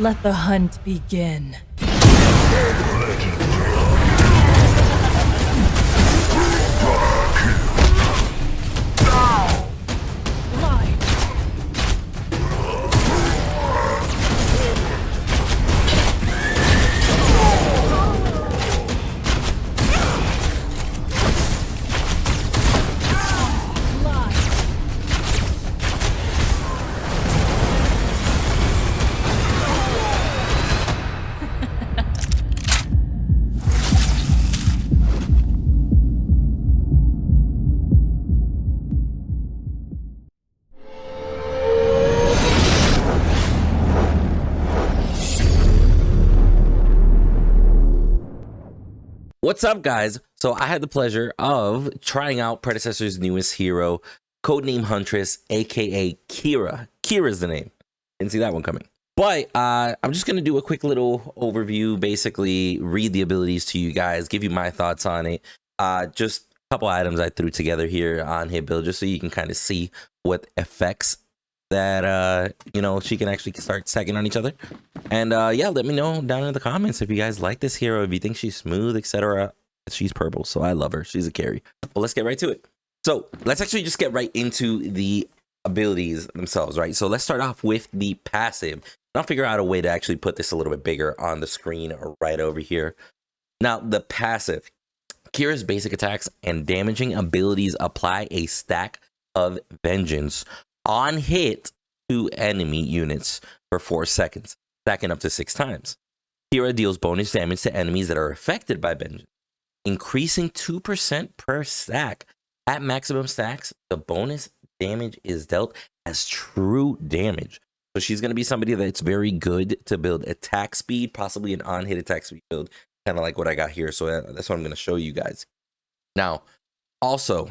Let the hunt begin. What's up, guys? So I had the pleasure of trying out Predecessor's newest hero, codename Huntress, aka Kira. Kira's the name. Didn't see that one coming. But I'm just going to do a quick little overview, basically read the abilities to you guys, give you my thoughts on it. Just a couple items I threw together here on hit build, just so you can kind of see what effects that you know, she can actually start stacking on each other. And yeah, let me know down in the comments if you guys like this hero, if you think she's smooth, etc. She's purple, so I love her. She's a carry. Well, let's get right to it. So let's actually just get right into the abilities themselves, right? So let's start off with the passive. I'll figure out a way to actually put this a little bit bigger on the screen right over here. Now, the passive. Kira's basic attacks and damaging abilities apply a stack of vengeance on hit to enemy units for 4 seconds, stacking up to 6 times. Kira deals bonus damage to enemies that are affected by vengeance, increasing 2% per stack. At maximum stacks, the bonus damage is dealt as true damage. So she's going to be somebody that's very good to build attack speed, possibly an on-hit attack speed build, kind of like what I got here. So that's what I'm going to show you guys. Now, also,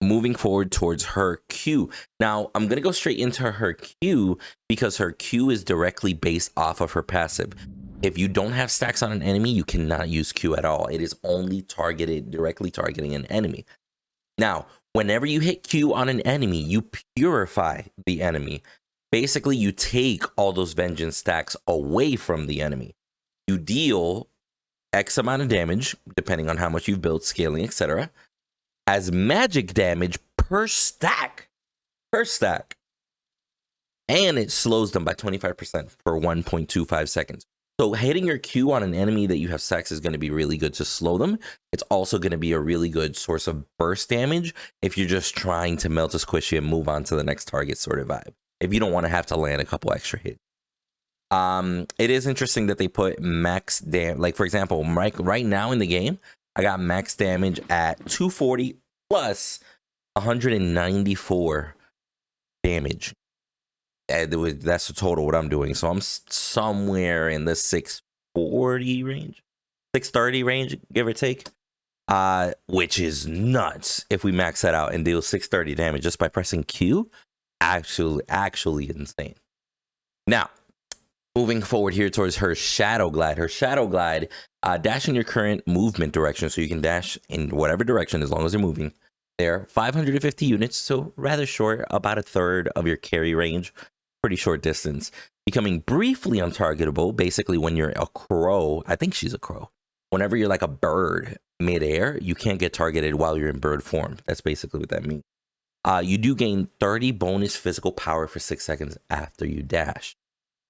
moving forward towards her Q. Now, I'm going to go straight into her Q because her Q is directly based off of her passive. If you don't have stacks on an enemy, you cannot use Q at all. It is only directly targeting an enemy. Now, whenever you hit Q on an enemy, you purify the enemy. Basically, you take all those vengeance stacks away from the enemy. You deal X amount of damage, depending on how much you've built, scaling, etc., as magic damage per stack. And it slows them by 25% for 1.25 seconds. So hitting your Q on an enemy that you have stacks is going to be really good to slow them. It's also going to be a really good source of burst damage if you're just trying to melt a squishy and move on to the next target sort of vibe. If you don't want to have to land a couple extra hits. It is interesting that they put max damage. Like, for example, right now in the game, I got max damage at 240 plus 194 damage. That's the total what I'm doing. So I'm somewhere in the 640 range, 630 range, give or take. Which is nuts if we max that out and deal 630 damage just by pressing Q. Actually insane. Now, moving forward here towards her Shadow Glide. Her Shadow Glide, dash in your current movement direction, so you can dash in whatever direction as long as you're moving. There, 550 units, so rather short, about a third of your carry range. Pretty short distance. Becoming briefly untargetable, basically when you're a crow. I think she's a crow. Whenever you're like a bird midair, you can't get targeted while you're in bird form. That's basically what that means. You do gain 30 bonus physical power for 6 seconds after you dash.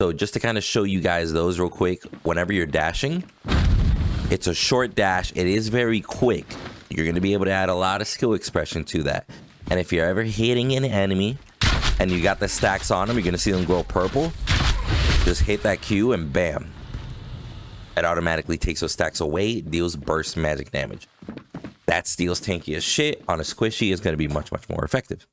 So just to kind of show you guys those real quick, whenever you're dashing, it's a short dash. It is very quick. You're going to be able to add a lot of skill expression to that. And if you're ever hitting an enemy and you got the stacks on them, you're going to see them glow purple. Just hit that Q and bam. It automatically takes those stacks away, deals burst magic damage. That steals tanky as shit. On a squishy, is going to be much, much more effective.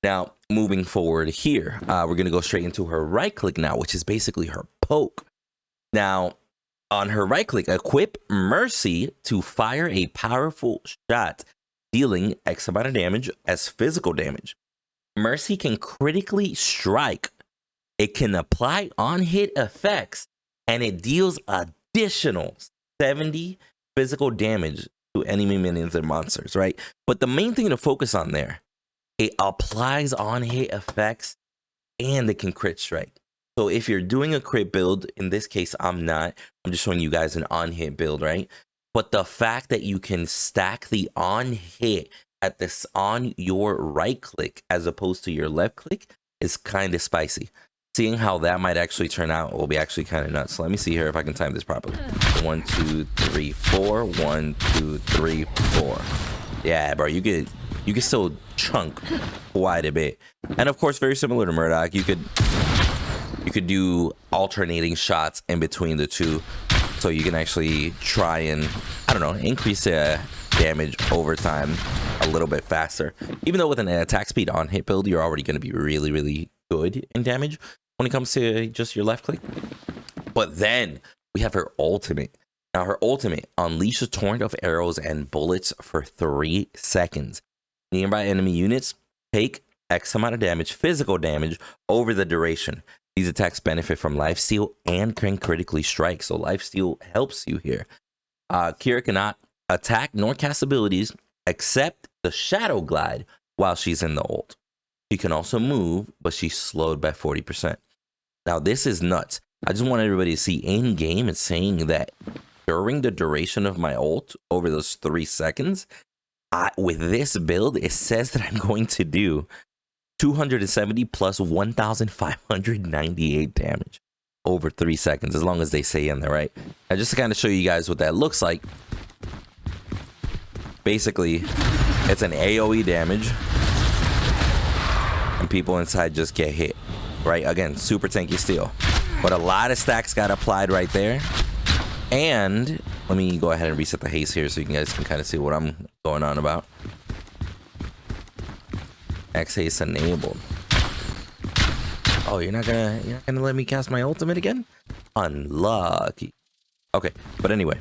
Now, moving forward here, we're going to go straight into her right click now, which is basically her poke. Now, on her right click, equip Mercy to fire a powerful shot, dealing X amount of damage as physical damage. Mercy can critically strike. It can apply on-hit effects, and it deals additional 70 physical damage to enemy minions and monsters, right? But the main thing to focus on there, it applies on-hit effects, and it can crit strike. So if you're doing a crit build, in this case, I'm not. I'm just showing you guys an on-hit build, right? But the fact that you can stack the on-hit at this on your right click as opposed to your left click is kind of spicy. Seeing how that might actually turn out will be actually kind of nuts. So let me see here if I can time this properly. 1, 2, 3, 4. 1, 2, 3, 4. Yeah, bro, you can still chunk quite a bit. And of course, very similar to Murdock, you could do alternating shots in between the two, so you can actually try and, I don't know, increase the damage over time a little bit faster. Even though with an attack speed on hit build, you're already going to be really, really good in damage when it comes to just your left click. But then we have her ultimate. Now her ultimate, unleash a torrent of arrows and bullets for 3 seconds. Nearby enemy units take X amount of damage, physical damage, over the duration. These attacks benefit from lifesteal and can critically strike, so lifesteal helps you here. Kira cannot attack nor cast abilities except the shadow glide while she's in the ult. She can also move, but she's slowed by 40%. Now this is nuts. I just want everybody to see in game it's saying that during the duration of my ult, over those 3 seconds, with this build, it says that I'm going to do 270 plus 1,598 damage over 3 seconds, as long as they say in there, right? Now, just to kind of show you guys what that looks like, basically, it's an AoE damage, and people inside just get hit, right? Again, super tanky steel, but a lot of stacks got applied right there. And let me go ahead and reset the haste here so you guys can kind of see what I'm going on about. X haste enabled. Oh, you're not gonna let me cast my ultimate again? Unlucky. Okay, but anyway,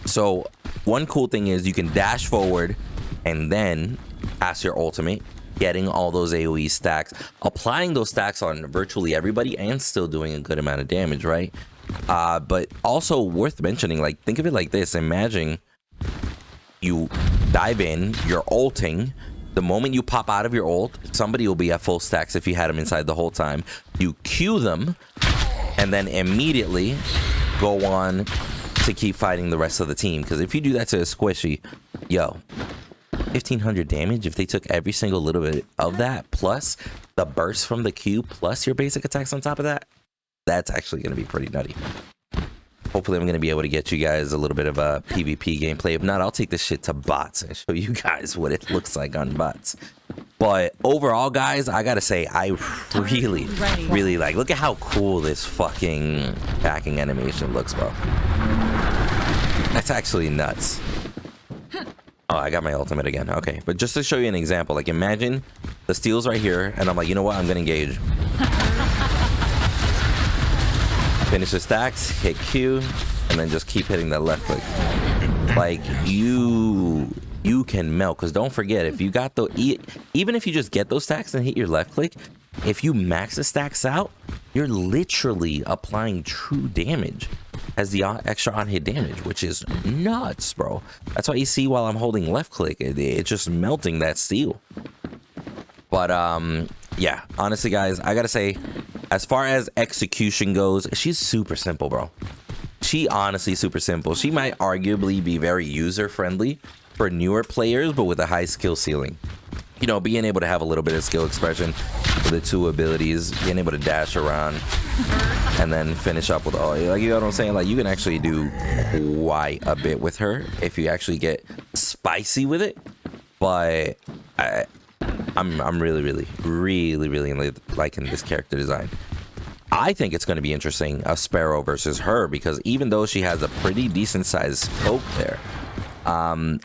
so one cool thing is you can dash forward and then cast your ultimate, getting all those AoE stacks, applying those stacks on virtually everybody, and still doing a good amount of damage, right? But also worth mentioning, like, think of it like this. Imagine you dive in, you're ulting. The moment you pop out of your ult, somebody will be at full stacks if you had them inside the whole time. You Q them, and then immediately go on to keep fighting the rest of the team. Because if you do that to a squishy, yo, 1,500 damage if they took every single little bit of that, plus the burst from the Q, plus your basic attacks on top of that, that's actually going to be pretty nutty. Hopefully I'm going to be able to get you guys a little bit of a PvP gameplay. If not, I'll take this shit to bots and show you guys what it looks like on bots. But overall, guys, I got to say, I really like, look at how cool this fucking packing animation looks, bro. That's actually nuts. Oh, I got my ultimate again. Okay, but just to show you an example, like imagine the steel's right here, and I'm like, you know what? I'm going to engage. Finish the stacks, hit Q, and then just keep hitting that left click. Like, you can melt, because don't forget, if you got the even if you just get those stacks and hit your left click, if you max the stacks out, you're literally applying true damage as the extra on hit damage, which is nuts, bro. That's why you see while I'm holding left click, it's just melting that steel. But yeah, honestly, guys, I gotta say, as far as execution goes, she's super simple, bro. She honestly super simple. She might arguably be very user friendly for newer players, but with a high skill ceiling. You know, being able to have a little bit of skill expression with the 2 abilities, being able to dash around, and then finish up with all, like, you know what I'm saying? Like, you can actually do quite a bit with her if you actually get spicy with it. But I'm really liking this character design. I think it's going to be interesting, a Sparrow versus her, because even though she has a pretty decent sized scope there, I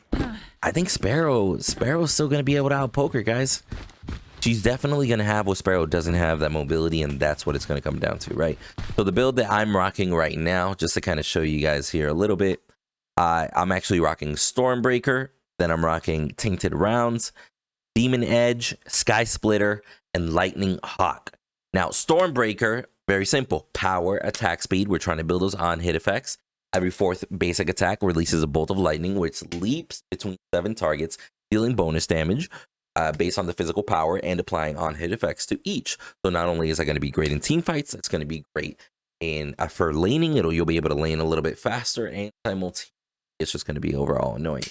think Sparrow's still going to be able to outpoke her, guys. She's definitely going to have what Sparrow doesn't have, that mobility, and that's what it's going to come down to, right? So the build that I'm rocking right now, just to kind of show you guys here a little bit, I'm actually rocking Stormbreaker, then I'm rocking Tainted Rounds, Demon Edge, Sky Splitter, and Lightning Hawk. Now, Stormbreaker, very simple. Power, attack speed. We're trying to build those on-hit effects. Every 4th basic attack releases a bolt of lightning, which leaps between 7 targets, dealing bonus damage. based on the physical power and applying on-hit effects to each. So not only is that going to be great in team fights, it's going to be great in for laning. You'll be able to lane a little bit faster, and simultaneously it's just going to be overall annoying.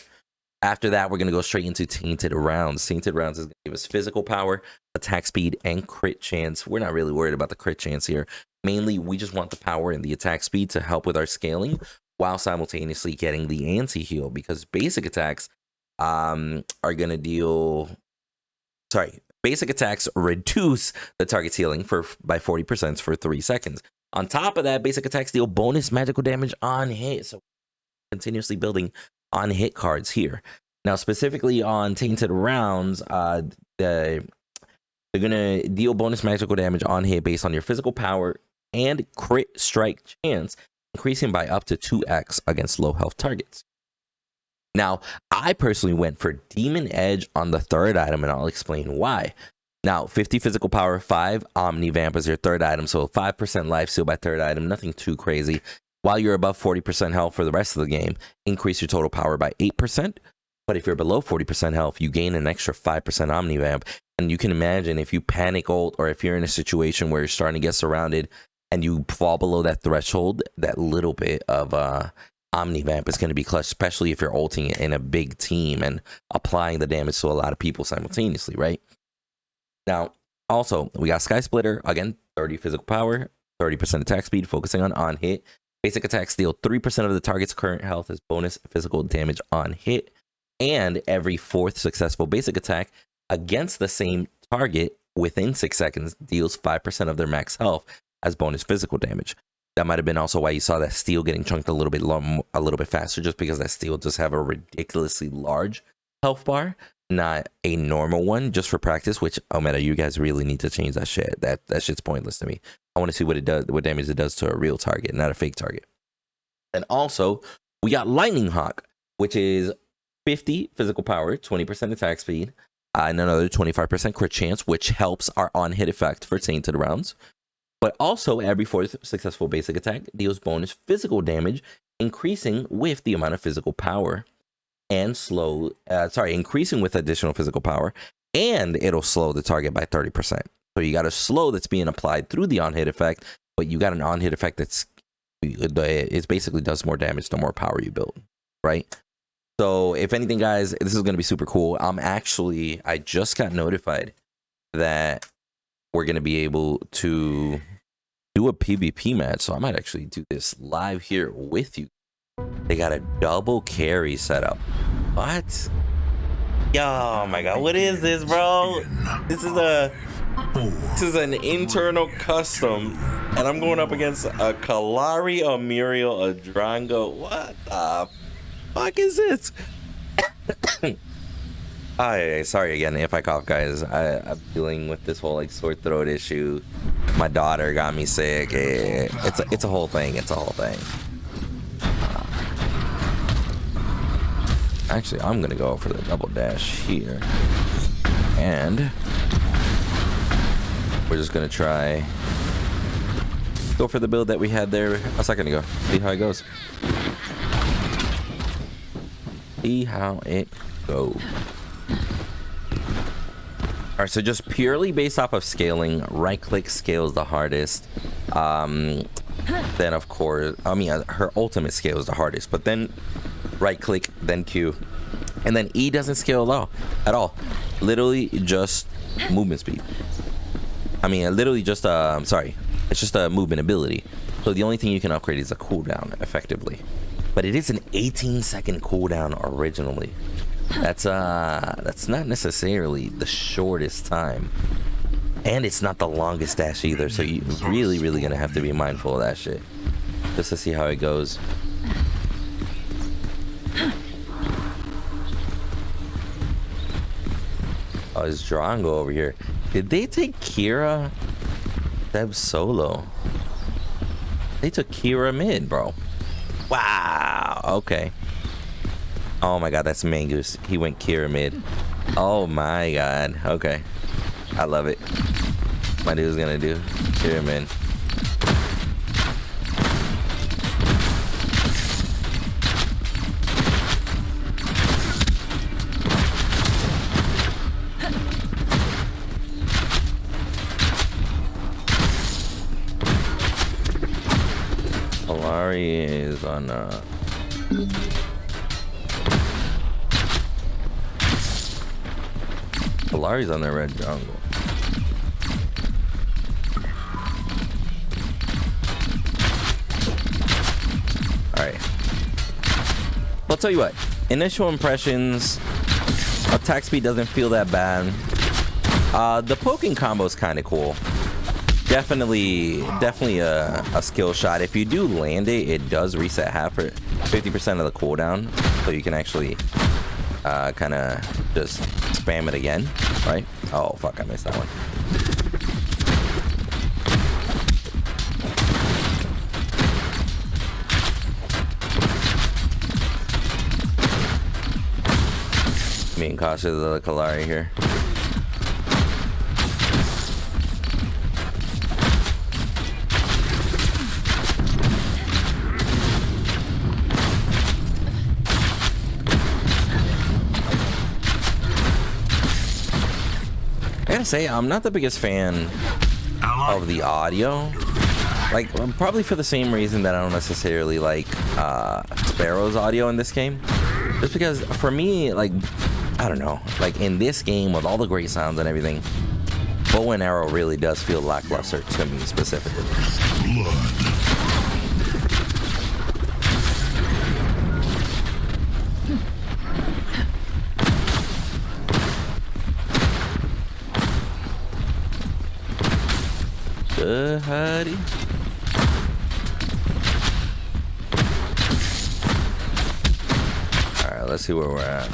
After that, we're going to go straight into Tainted Rounds. Tainted Rounds is going to give us physical power, attack speed, and crit chance. We're not really worried about the crit chance here. Mainly, we just want the power and the attack speed to help with our scaling while simultaneously getting the anti-heal, because basic attacks are going to deal... Sorry, basic attacks reduce the target's healing by 40% for 3 seconds. On top of that, basic attacks deal bonus magical damage on hit. So continuously building on hit cards here. Now, specifically on Tainted Rounds, they're going to deal bonus magical damage on hit based on your physical power and crit strike chance, increasing by up to 2x against low health targets. Now, I personally went for Demon Edge on the third item, and I'll explain why. Now, 50 physical power, 5 Omni Vamp is your third item, so 5% life steal by third item, nothing too crazy. While you're above 40% health for the rest of the game, increase your total power by 8%. But if you're below 40% health, you gain an extra 5% Omni Vamp. And you can imagine if you panic ult, or if you're in a situation where you're starting to get surrounded and you fall below that threshold, that little bit of Omni Vamp is going to be clutch, especially if you're ulting in a big team and applying the damage to a lot of people simultaneously, right? Now, also, we got Sky Splitter, again, 30 physical power, 30% attack speed, focusing on hit. Basic attacks deal 3% of the target's current health as bonus physical damage on hit. And every 4th successful basic attack against the same target within 6 seconds deals 5% of their max health as bonus physical damage. That might have been also why you saw that steel getting chunked a little bit faster, just because that steel does have a ridiculously large health bar, not a normal one, just for practice, which, oh man, you guys really need to change that shit. That shit's pointless to me. I want to see what it does, what damage it does to a real target, not a fake target. And also, we got Lightning Hawk, which is 50 physical power, 20% attack speed, and another 25% crit chance, which helps our on-hit effect for Tainted Rounds. But also, every 4th successful basic attack deals bonus physical damage, increasing with the amount of physical power, and increasing with additional physical power, and it'll slow the target by 30%. So you got a slow that's being applied through the on-hit effect, but you got an on-hit effect that's it basically does more damage the more power you build, right? So if anything, guys, this is going to be super cool. I just got notified that we're going to be able to do a PvP match, so I might actually do this live here with you. They got a double carry setup. What? Yo, oh my god, what is this, bro? This is an internal custom, and I'm going up against a Kalari, a Muriel, a Drango. What the fuck is this? Sorry again if I cough, guys. I'm dealing with this whole like sore throat issue. My daughter got me sick. It's a whole thing. It's a whole thing. Actually, I'm gonna go for the double dash here, and we're just gonna try go for the build that we had there a second ago. See how it goes. See how it goes. All right, so just purely based off of scaling, right click scales the hardest. Then of course, I mean, her ultimate scale is the hardest, but then right click, then Q, and then E doesn't scale at all. Literally just movement speed. I mean, literally just it's just a movement ability. So the only thing you can upgrade is a cooldown, effectively. But it is an 18-second cooldown originally. That's not necessarily the shortest time, and it's not the longest dash either. So you really gonna have to be mindful of that shit, just to see how it goes. Oh, it's Drango over here. Did they take Kira Deb solo? They took Kira mid, bro. Wow. Okay. Oh my god, that's Mangoose. He went Kira mid. Oh my god. Okay. I love it. My dude's gonna do Kira mid. on Polari's on the red jungle. Alright. I'll tell you what, initial impressions, attack speed doesn't feel that bad. The poking combo is kind of cool. Definitely a skill shot. If you do land it, it does reset 50% of the cooldown, so you can actually kind of just spam it again, right? Oh fuck, I missed that one. Being cautious of the Kalari here. I gotta say, I'm not the biggest fan of the audio. Like, probably for the same reason that I don't necessarily like Sparrow's audio in this game. Just because, for me, like, I don't know, like in this game with all the great sounds and everything, bow and arrow really does feel lackluster to me specifically. Huddy. Alright, let's see where we're at.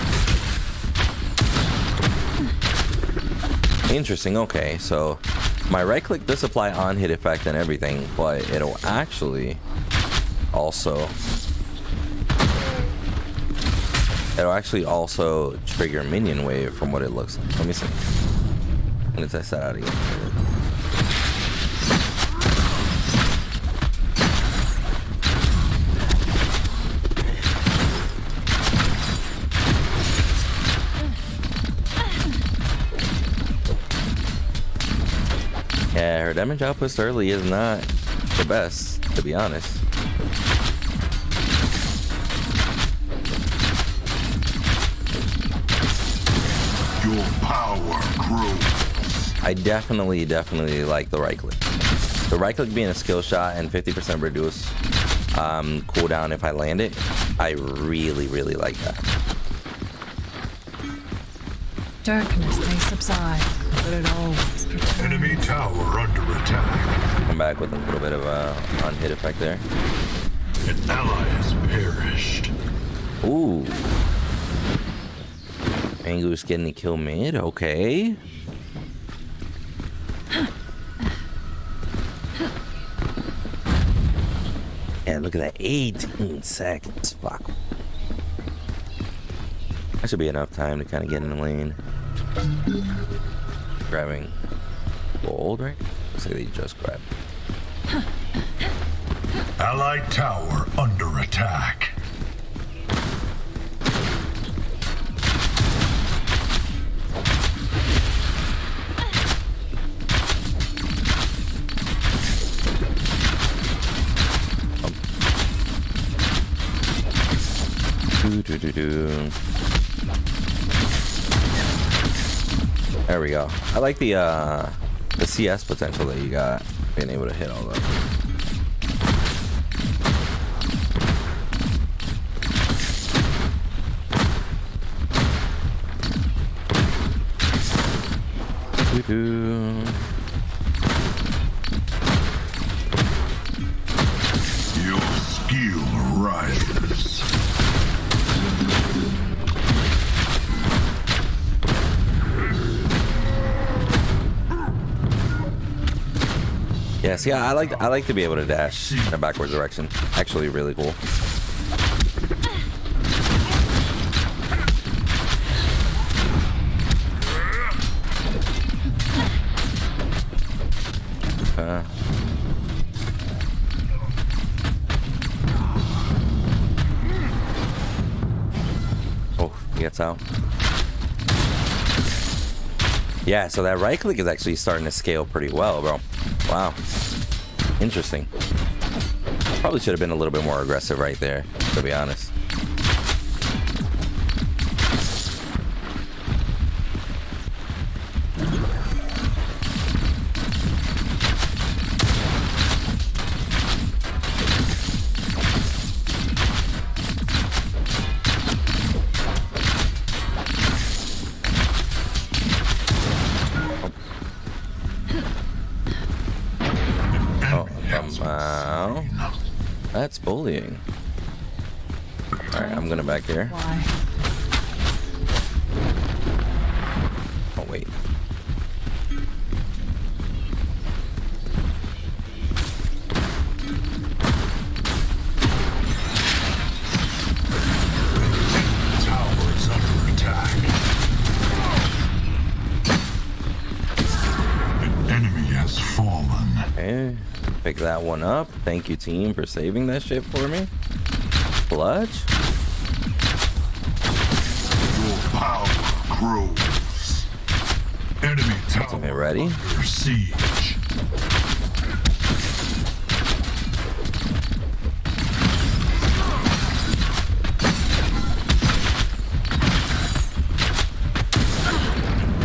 Interesting. Okay, so my right click does apply on hit effect and everything, but it'll actually also trigger minion wave from what it looks like. Let me see. Let me test that out again. Yeah, her damage output early is not the best, to be honest. Your power grows. I definitely like the right click. The right click being a skill shot and 50% reduce cooldown if I land it, I really like that. Darkness may subside, but it always returns. Enemy tower under attack. Come back with a little bit of a on-hit effect there. An ally has perished. Ooh. Angus getting the kill mid, okay. Yeah, look at that, 18 seconds, fuck. That should be enough time to kind of get in the lane. Grabbing gold, right? Looks like they just grabbed. Allied tower under attack. There we go. I like the CS potential that you got being able to hit all that. Your skill rises. Yes, yeah, I like to be able to dash in a backwards direction. Actually, really cool. Oh, he gets out. Yeah, so that right click is actually starting to scale pretty well, bro. Wow. Interesting. Probably should have been a little bit more aggressive right there, to be honest. Wow. That's bullying. Alright, I'm gonna back here. Why? Oh, wait. Tower's under attack. An enemy has fallen. Okay, pick that one up. Thank you, team, for saving that shit for me. Clutch. Your power grows. Enemy tower Okay, ready? under siege.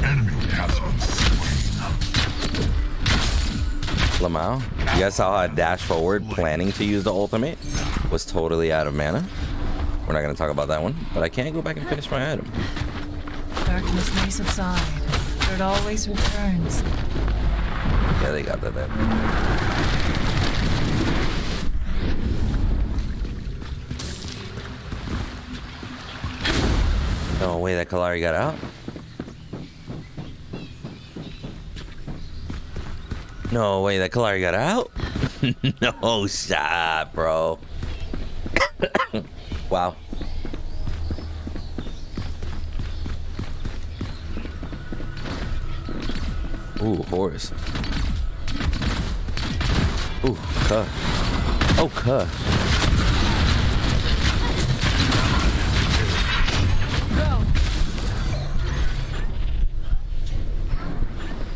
Enemy has been slain. Lamau, you guys saw how I dashed forward planning to use the ultimate? Was totally out of mana. We're not going to talk about that one, but I can go back and finish my item. Darkness may subside, but it always returns. Yeah, they got that there. Oh, wait, that Kalari got out? No, wait, that Kalari got out? No shot, bro. Wow. Ooh, horse. Ooh, cuh. Oh, cuh.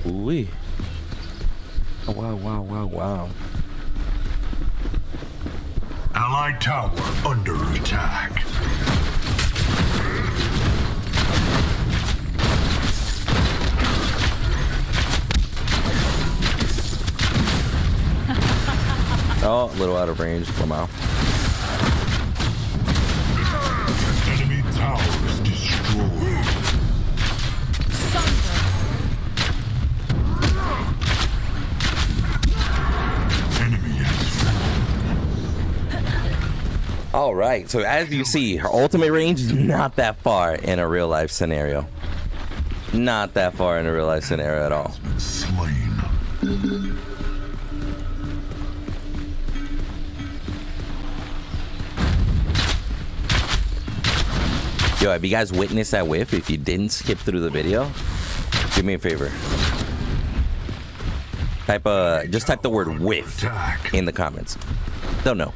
Ooh-wee. Oh, wow, wow, wow, wow. Allied tower under attack. Oh, a little out of range. Come out. Enemy towers destroyed. Enemy has All right. So as you see, her ultimate range is not that far in a real life scenario. Not that far in a real life scenario at all. been slain. Yo, have you guys witnessed that whiff? If you didn't skip through the video, do me a favor. Just type the word whiff in the comments. Don't know.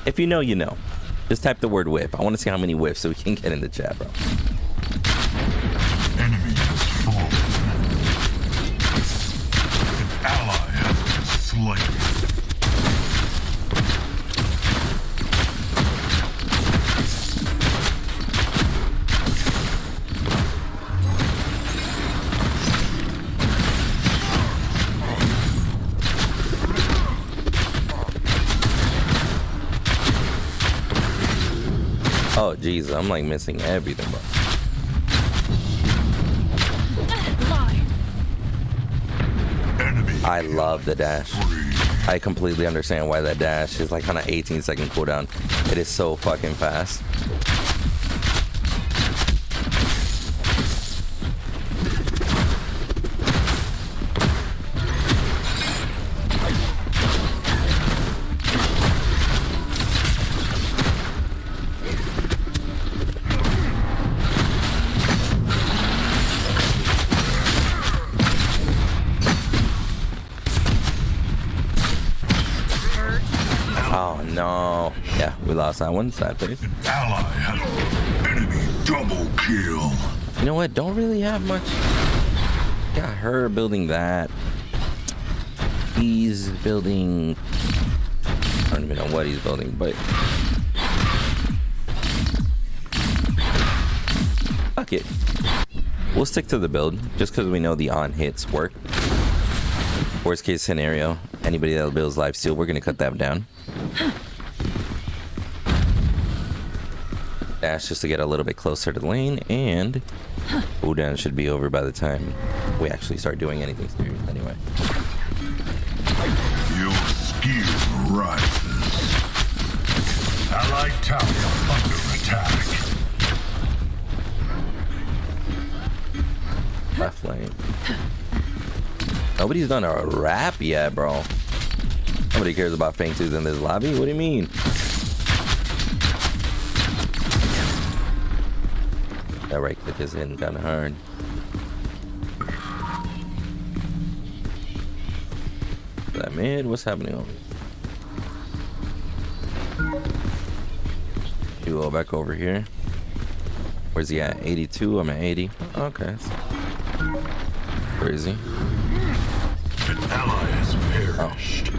If you know, you know. Just type the word whiff. I want to see how many whiffs so we can get in the chat, bro. Enemy has fallen. An ally has been slain. Oh, jeez, I'm like missing everything, bro. I love the dash. I completely understand why that dash is like on an 18-second cooldown. It is so fucking fast. Oh no. Yeah, we lost that one. Sad face. An ally has enemy double kill. You know what? Don't really have much. Got her building that. He's building. I don't don't even know what he's building, but fuck it. We'll stick to the build just because we know the on hits work. Worst case scenario, anybody that builds lifesteal, we're gonna cut that down. Dash just to get a little bit closer to the lane, and cooldown should be over by the time we actually start doing anything serious anyway. Your skill rises. Allied tower under attack. Left lane. Nobody's done a rap yet, bro. Nobody cares about Fang Tooth in this lobby. What do you mean? That right click is hitting kind of hard. That mid, what's happening over here? You go back over here. Where's he at? 82? I'm at 80. Okay. Crazy. An ally has perished.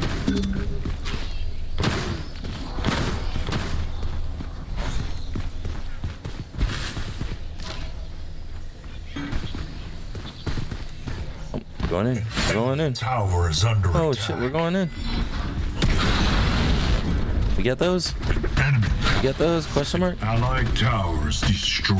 Going in. We're going in. Tower is under Oh attack. shit, we're going in. We get those? Enemy. You get those? Question mark? Allied towers destroyed.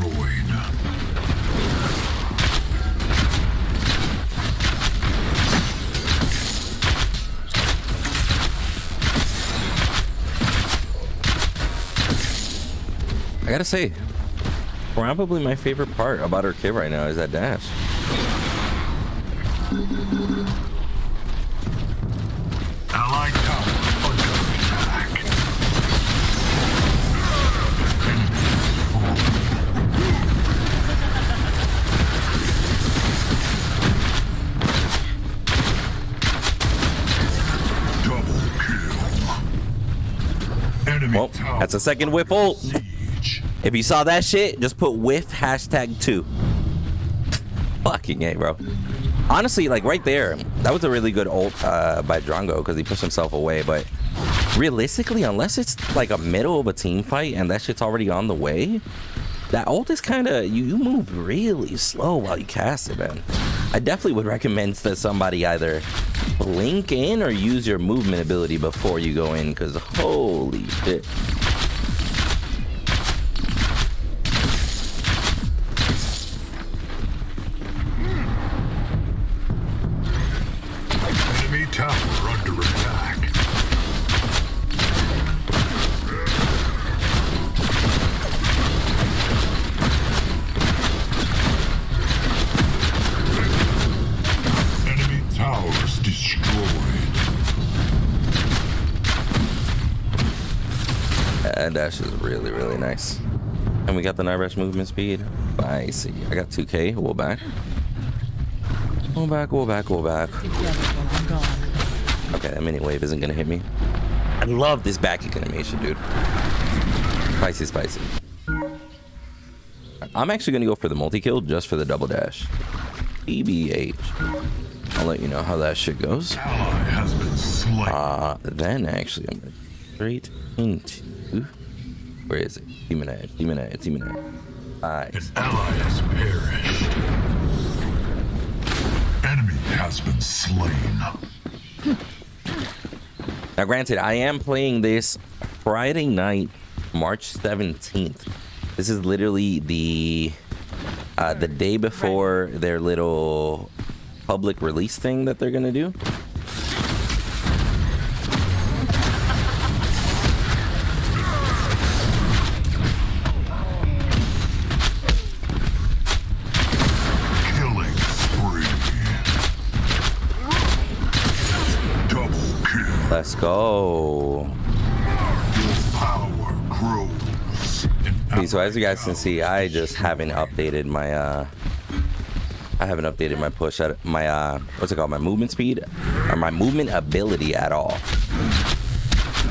I gotta say, probably my favorite part about her kit right now is that dash. Allied tower under attack. Double kill. Enemy Well, tower that's a second whip ult. siege. If you saw that shit, just put whiff #2. Fucking A, bro. Honestly, like right there, that was a really good ult by Drongo because he pushed himself away. But realistically, unless it's like a middle of a team fight and that shit's already on the way, that ult is kind of, you move really slow while you cast it, man. I definitely would recommend that somebody either blink in or use your movement ability before you go in, because holy shit. Enemy tower under attack. Enemy towers destroyed. That dash is really, really nice. And we got the night rush movement speed. I see. I got 2K. We'll back. We'll back, we'll back, we'll back. Together while I'm gone. Okay, that mini wave isn't gonna hit me. I love this back kick animation, dude. Spicy, spicy. I'm actually gonna go for the multi-kill just for the double dash. EBH. I'll let you know how that shit goes. Ally has been slain. Then actually I'm gonna straight into, where is it? Demon Edge, Demon Edge, Demon Edge. An Nice. ally has perished. Enemy has been slain. Now granted, I am playing this Friday night, March 17th. This is literally the day before their little public release thing that they're gonna do. Killing spree. Double kill. Let's go. Power grows. Okay, so as you guys can see, I just haven't updated my I haven't updated my push at my what's it called, my movement speed or my movement ability at all.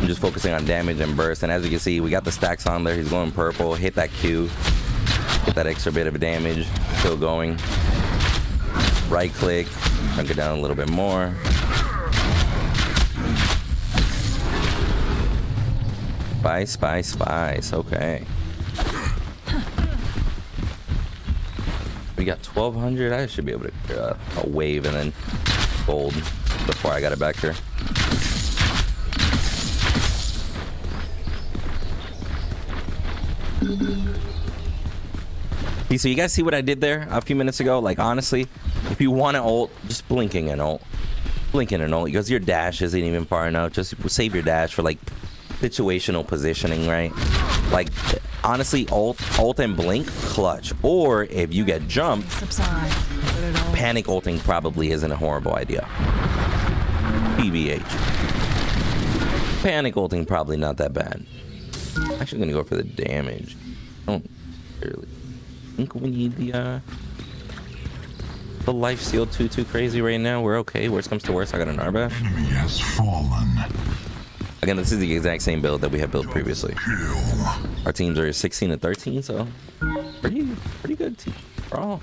I'm just focusing on damage and burst, and as you can see, we got the stacks on there. He's going purple. Hit that Q, get that extra bit of damage. Still going. Right click, chunk it down a little bit more. Spice. Okay. We got 1,200. I should be able to clear a wave and then gold before I got it back here. So you guys see what I did there a few minutes ago? Like, honestly, if you want to ult, just blinking and ult. Blinking and ult, because your dash isn't even far enough. Just save your dash for, like, situational positioning, right? Like, honestly, ult and blink, clutch. Or if you get jumped, Subside. But it all panic ulting probably isn't a horrible idea. PBH. Panic ulting probably not that bad. Actually gonna go for the damage. I don't really think we need the life steal too crazy right now. We're okay. Worst comes to worst, I got an Narbash. Enemy has fallen. Again, this is the exact same build that we have built previously. Kill. Our teams are 16 and 13, so pretty good team overall.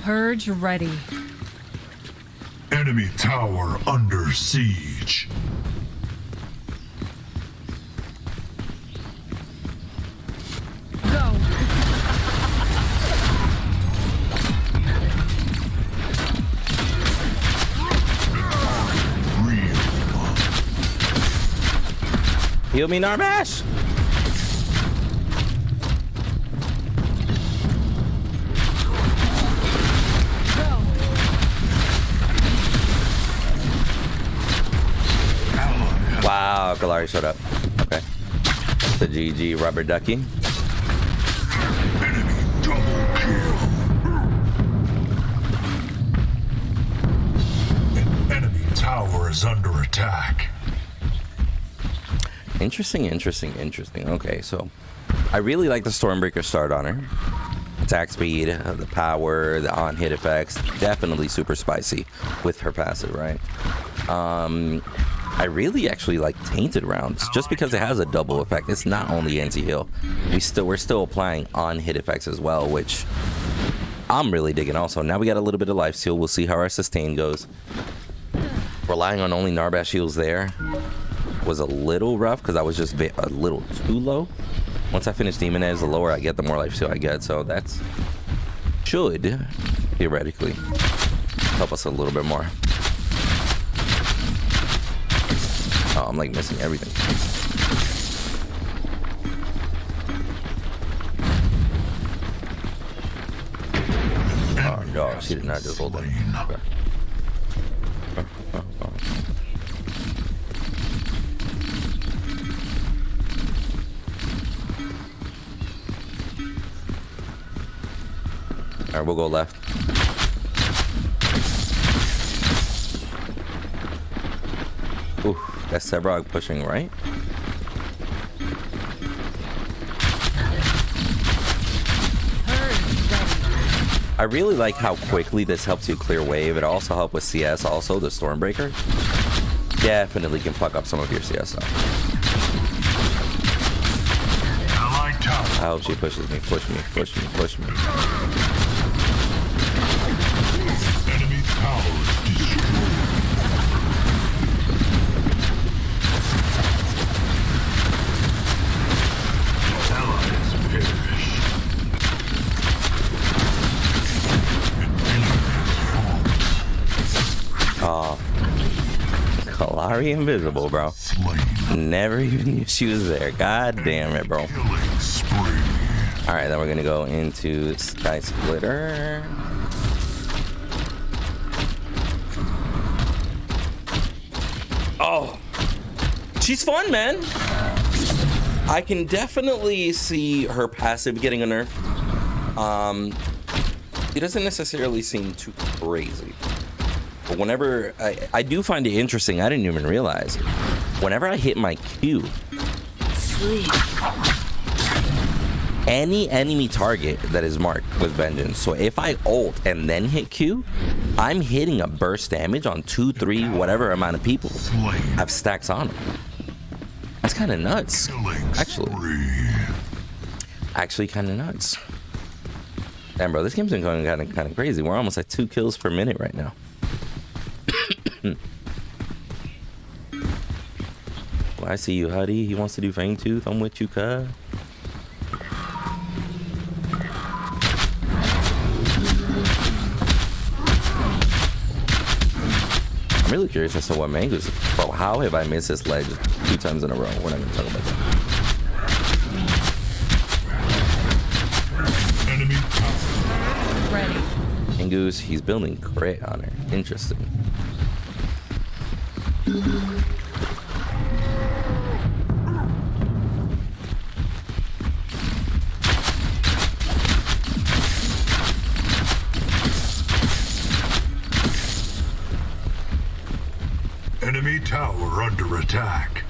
purge ready. Enemy tower under siege. Go. Heal me, Narbash! Wow, Galari showed up. Okay. The GG rubber ducky. Enemy double kill. An enemy tower is under attack. Interesting. Okay, so I really like the Stormbreaker start on her. Attack speed, the power, the on-hit effects, definitely super spicy with her passive, right? I really actually like Tainted Rounds just because it has a double effect. It's not only anti-heal. We're still applying on-hit effects as well, which I'm really digging also. Now we got a little bit of life steal. We'll see how our sustain goes. Relying on only Narbash shields there was a little rough because I was just a little too low. Once I finish Demon Edge, the lower I get, the more life steal I get. So that's should theoretically help us a little bit more. Oh, I'm like missing everything. Oh no, she did not just hold that. Okay. Alright, we'll go left. Ooh, that's Sebrog pushing right. I really like how quickly this helps you clear wave. It also helps with CS also, the Stormbreaker. Definitely can fuck up some of your CS stuff. I hope she pushes me, push me. Enemy towers destroyed. Allies perish. Oh, Kalari invisible, bro. Never even knew she was there. God damn it, bro. Killing spree. All right, then we're gonna go into Sky Splitter. Oh, she's fun, man. I can definitely see her passive getting a nerf. It doesn't necessarily seem too crazy. But whenever I do find it interesting, I didn't even realize. Whenever I hit my Q, any enemy target that is marked with Vengeance. So if I ult and then hit Q, I'm hitting a burst damage on 2, 3, whatever amount of people have stacks on them. That's kind of nuts, actually. Actually kind of nuts. Damn, bro, this game's been going kind of crazy. We're almost at 2 kills per minute right now. Well, I see you, Huddy. He wants to do Fangtooth. I'm with you, cuz. I'm really curious as to what Mango's. Bro, how have I missed this ledge 2 times in a row? We're not gonna talk about that. Enemy Ready. Mango's, he's building crit on her. Interesting. enemy tower under attack.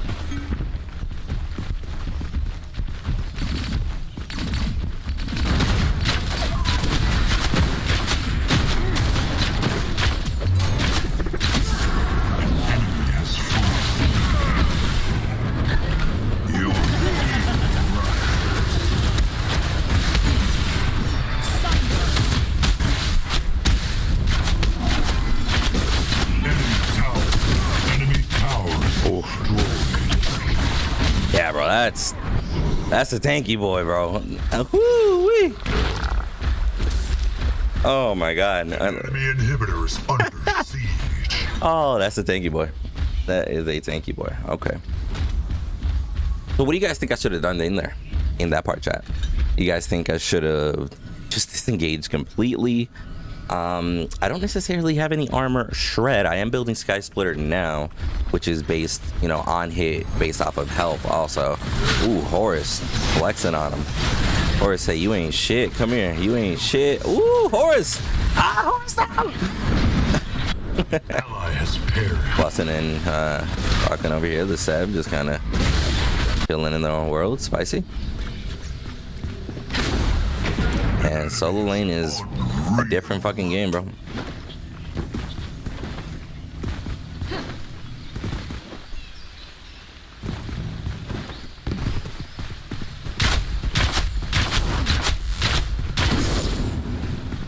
Yeah, bro, that's a tanky boy, bro. Woo-wee. Oh my god. Enemy inhibitors under siege. Oh, that's a tanky boy. That is a tanky boy. Okay. So what do you guys think I should have done in there? In that part, chat? You guys think I should have just disengaged completely? I don't necessarily have any armor shred. I am building Sky Splitter now, which is based, you know, on hit, based off of health also. Ooh, Horus flexing on him. Horus say, you ain't shit. Come here. You ain't shit. Ooh, Horus. Ah, Horus down. Ally has perished. Busting in, rocking over here. The Seb just kind of chilling in their own world. Spicy. And solo lane is a different fucking game, bro.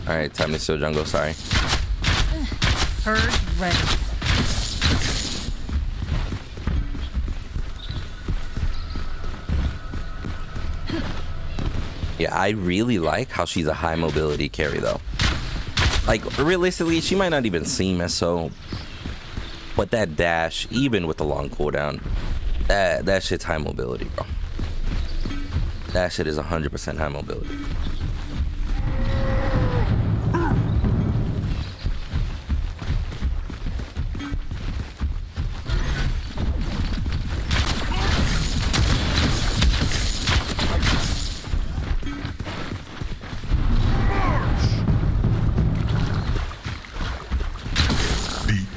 All right, time to steal jungle. Sorry. Herd ready. Yeah, I really like how she's a high mobility carry though. Like realistically, she might not even seem as so, but that dash, even with the long cooldown, that shit's high mobility, bro. That shit is 100% high mobility.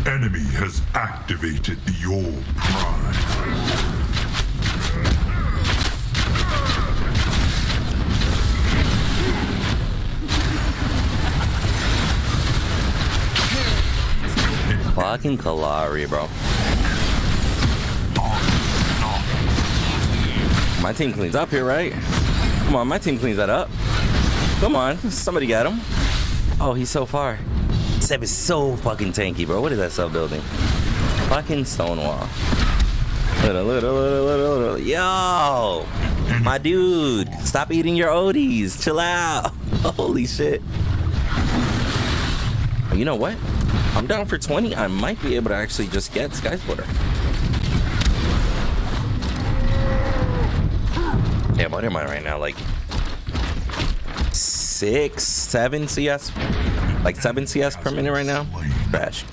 Enemy has activated the Orb Prime. Fucking Kalari, bro. My team cleans up here, right? Come on, my team cleans that up. Come on, somebody got him. Oh, he's so far. Seb is so fucking tanky, bro. What is that sub building? Fucking Stonewall. Little. Yo! My dude, stop eating your Odies. Chill out. Holy shit. You know what? I'm down for 20. I might be able to actually just get Sky Splitter. Yeah, what am I right now? Like 6, 7 CS? Like 7 CS per minute right now? Trash.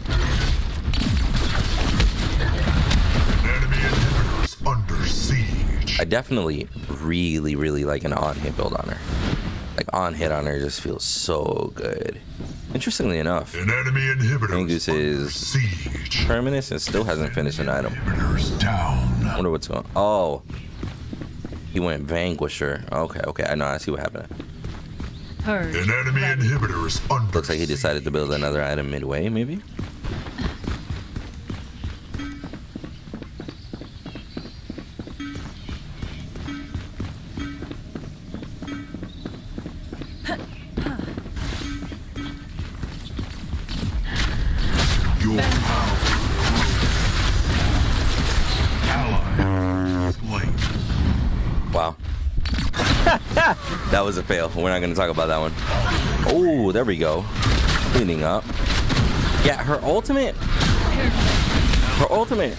Enemy inhibitors under siege. I definitely really like an on-hit build on her. Like on-hit on her just feels so good. Interestingly enough, An enemy inhibitor Angus is siege. terminus and still hasn't finished an item. Inhibitors down. I wonder what's going on. Oh, he went Vanquisher. Okay, I know. I see what happened. Herd An enemy ready. inhibitor is under Looks like he decided to build another item midway, maybe. wow. That was a fail. We're not gonna talk about that one. Oh, there we go. Cleaning up. Yeah, her ultimate,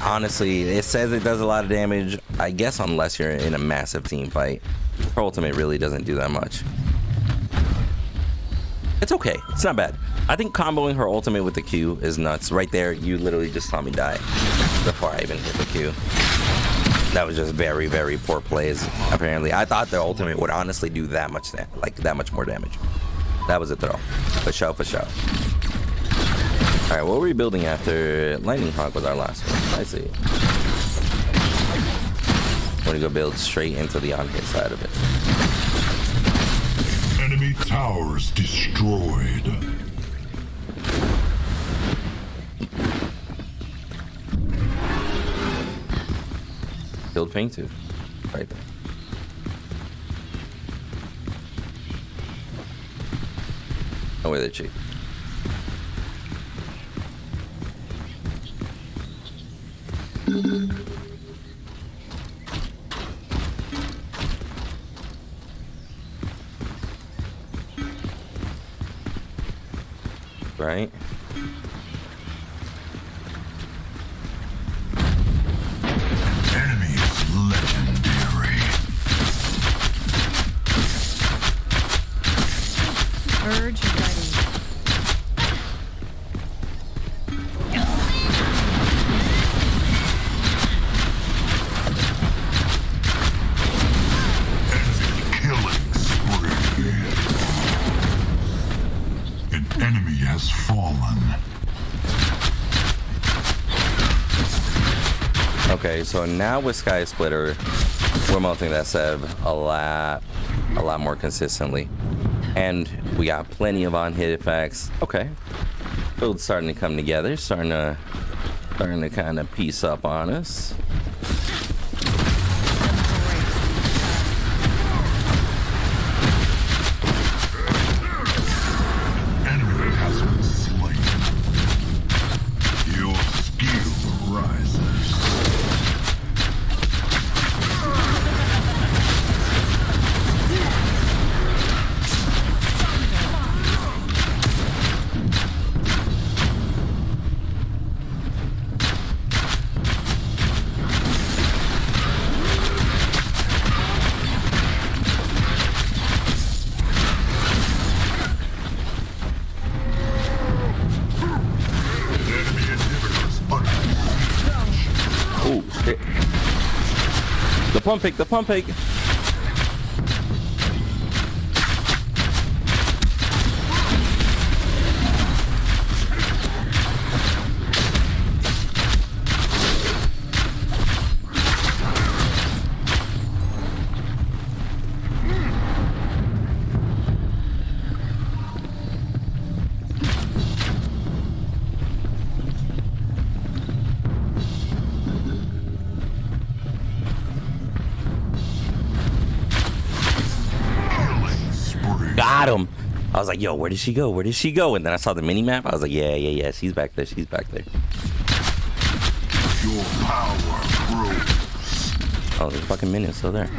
honestly, it says it does a lot of damage. I guess unless you're in a massive team fight. Her ultimate really doesn't do that much. It's okay. It's not bad. I think comboing her ultimate with the Q is nuts. Right there, you literally just saw me die before I even hit the Q. That was just very, very poor plays, apparently. I thought the ultimate would honestly do that much, like that much more damage. That was a throw. For sure, for sure. All right, what were we building after Lightning Hawk was our last one? I see. We're gonna go build straight into the on-hit side of it. Enemy towers destroyed. Build Ping too. Right there. No way they're cheap. Right? Enemy is legendary. Urge ready. Killing spree. An enemy has fallen. Okay, so now with Sky Splitter, we're melting that Sev a lot more consistently. And we got plenty of on-hit effects. Okay. Build's starting to come together, starting to kind of piece up on us. Enemy has been slain. Your skill rises. Oh, shit. The pump fake, the pump fake. Got him. I was like, yo, where did she go? Where did she go? And then I saw the mini map. I was like, yeah. She's back there. She's back there. Your power grows. Oh, there's a fucking minion still there.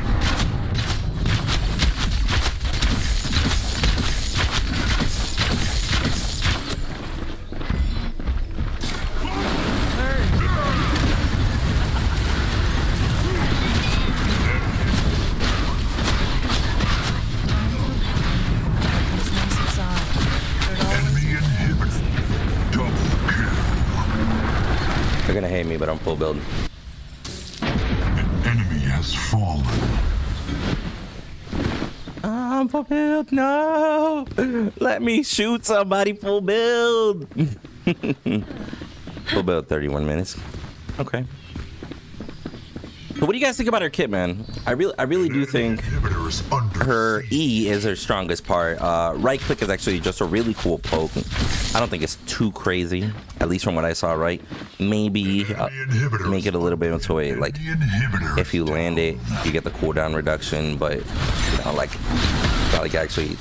Enemy inhibitor. Double kill. They're gonna hate me, but I'm full build. An enemy has fallen. I'm full build. No, let me shoot somebody full build. Full build 31 minutes. Okay. So what do you guys think about her kit, man? I really do think her E is her strongest part. Right click is actually just a really cool poke. I don't think it's too crazy, at least from what I saw. Right, maybe make it a little bit into a like if you land it, you get the cooldown reduction, but you know, like not like actually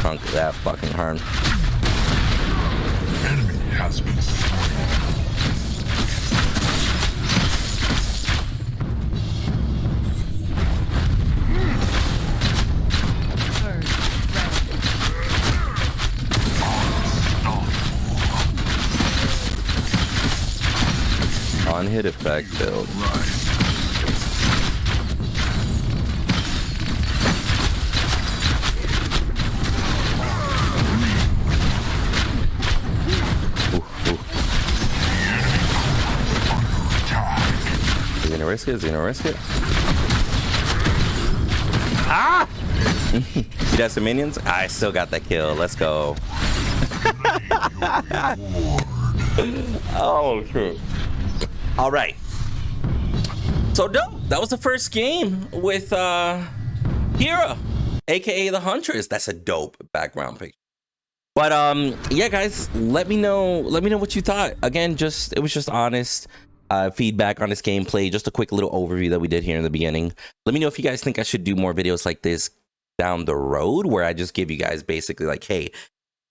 trunk that fucking hard. Enemy has been slain. hit effect build. He's gonna risk it. He's gonna risk it. Ah! You got some minions? I still got that kill. Let's go. Oh shit. All right. So dope. That was the first game with Kira, aka the Huntress. That's a dope background picture. But yeah, guys, let me know what you thought. Again, it was just honest feedback on this gameplay. Just a quick little overview that we did here in the beginning. Let me know if you guys think I should do more videos like this down the road, where I just give you guys basically like, hey,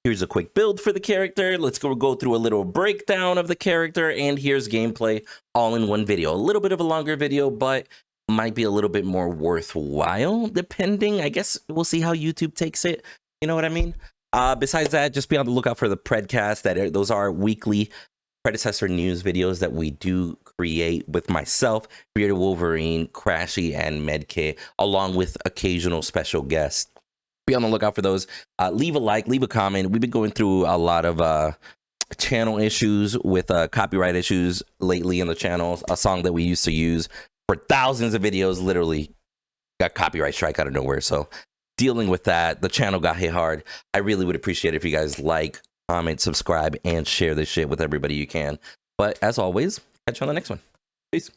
here's a quick build for the character. Let's go through a little breakdown of the character, and here's gameplay all in one video. A little bit of a longer video, but might be a little bit more worthwhile, depending. I guess we'll see how YouTube takes it. You know what I mean? Besides that, just be on the lookout for the Predcast. Those are weekly Predecessor news videos that we do create with myself, Bearded Wolverine, Crashy, and Medkit, along with occasional special guests. Be on the lookout for those. Leave a like, leave a comment. We've been going through a lot of channel issues with copyright issues lately in the channels. A song that we used to use for thousands of videos literally got copyright strike out of nowhere. So dealing with that, the channel got hit hard. I really would appreciate it if you guys like, comment, subscribe, and share this shit with everybody you can. But as always, catch you on the next one. Peace.